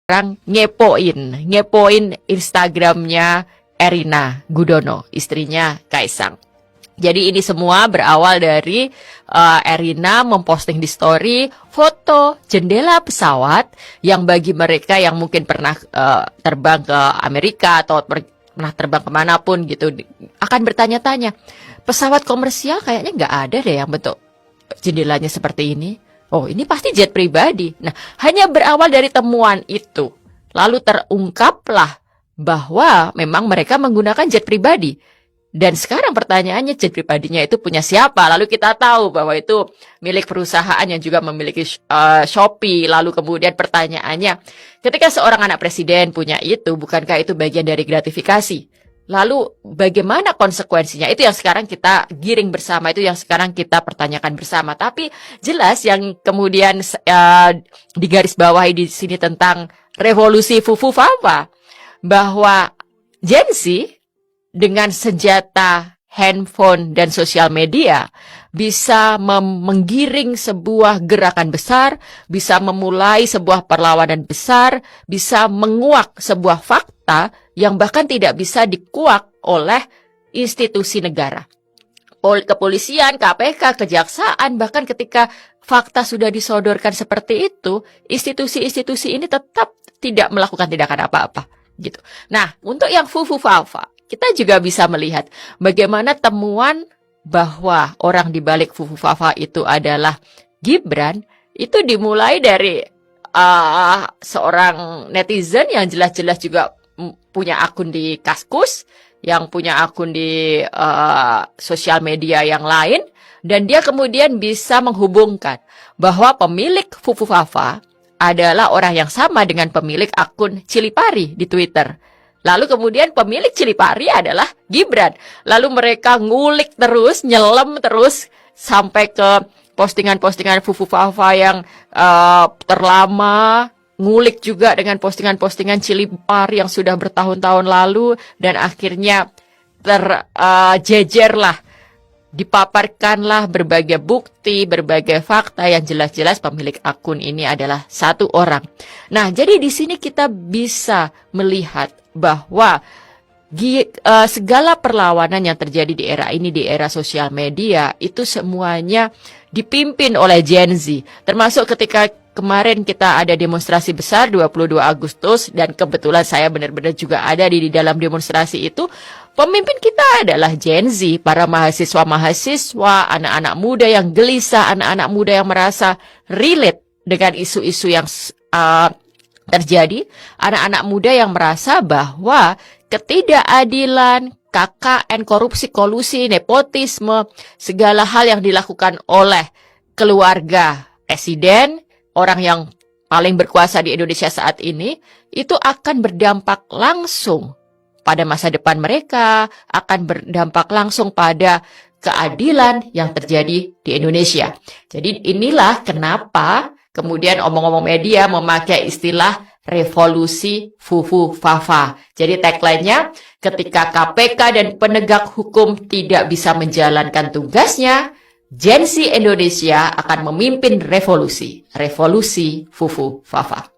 orang ngepoin Instagramnya Erina Gudono, istrinya Kaisang. Jadi ini semua berawal dari Erina memposting di story foto jendela pesawat yang bagi mereka yang mungkin pernah terbang ke Amerika atau pernah terbang kemanapun gitu akan bertanya-tanya, pesawat komersial kayaknya nggak ada deh yang bentuk jendelanya seperti ini. Oh, ini pasti jet pribadi. Nah, hanya berawal dari temuan itu. Lalu terungkaplah bahwa memang mereka menggunakan jet pribadi. Dan sekarang pertanyaannya, jet pribadinya itu punya siapa? Lalu kita tahu bahwa itu milik perusahaan yang juga memiliki Shopee. Lalu kemudian pertanyaannya, ketika seorang anak presiden punya itu, bukankah itu bagian dari gratifikasi? Lalu bagaimana konsekuensinya? Itu yang sekarang kita giring bersama, itu yang sekarang kita pertanyakan bersama. Tapi jelas yang kemudian digarisbawahi di sini tentang revolusi Fufu Fafa, bahwa Gen Z dengan senjata handphone dan sosial media bisa menggiring sebuah gerakan besar, bisa memulai sebuah perlawanan besar, bisa menguak sebuah fakta yang bahkan tidak bisa dikuak oleh institusi negara. Kepolisian, KPK, kejaksaan, bahkan ketika fakta sudah disodorkan seperti itu, institusi-institusi ini tetap tidak melakukan tindakan apa-apa. Gitu. Nah, untuk yang Fufu Fafa, kita juga bisa melihat bagaimana temuan bahwa orang di balik Fufu Fafa itu adalah Gibran, itu dimulai dari seorang netizen yang jelas-jelas juga punya akun di Kaskus, yang punya akun di sosial media yang lain, dan dia kemudian bisa menghubungkan bahwa pemilik Fufu Fafa adalah orang yang sama dengan pemilik akun Cilipari di Twitter. Lalu kemudian pemilik Cilipari adalah Gibran. Lalu mereka ngulik terus, nyelam terus, sampai ke postingan-postingan Fufu Fafa yang terlama, ngulik juga dengan postingan-postingan Cilipari yang sudah bertahun-tahun lalu, dan akhirnya terjejerlah, dipaparkanlah berbagai bukti, berbagai fakta yang jelas-jelas pemilik akun ini adalah satu orang. Nah, jadi di sini kita bisa melihat bahwa segala perlawanan yang terjadi di era ini, di era sosial media, itu semuanya dipimpin oleh Gen Z. Termasuk ketika kemarin kita ada demonstrasi besar 22 Agustus, dan kebetulan saya benar-benar juga ada di dalam demonstrasi itu. Pemimpin kita adalah Gen Z, para mahasiswa-mahasiswa, anak-anak muda yang gelisah, anak-anak muda yang merasa relate dengan isu-isu yang terjadi, anak-anak muda yang merasa bahwa ketidakadilan, KKN, korupsi, kolusi, nepotisme, segala hal yang dilakukan oleh keluarga presiden, orang yang paling berkuasa di Indonesia saat ini, itu akan berdampak langsung pada masa depan mereka, akan berdampak langsung pada keadilan yang terjadi di Indonesia. Jadi inilah kenapa kemudian omong-omong media memakai istilah revolusi Fufu Fafa. Jadi tagline-nya, ketika KPK dan penegak hukum tidak bisa menjalankan tugasnya, Gen Z Indonesia akan memimpin revolusi Fufu Fafa.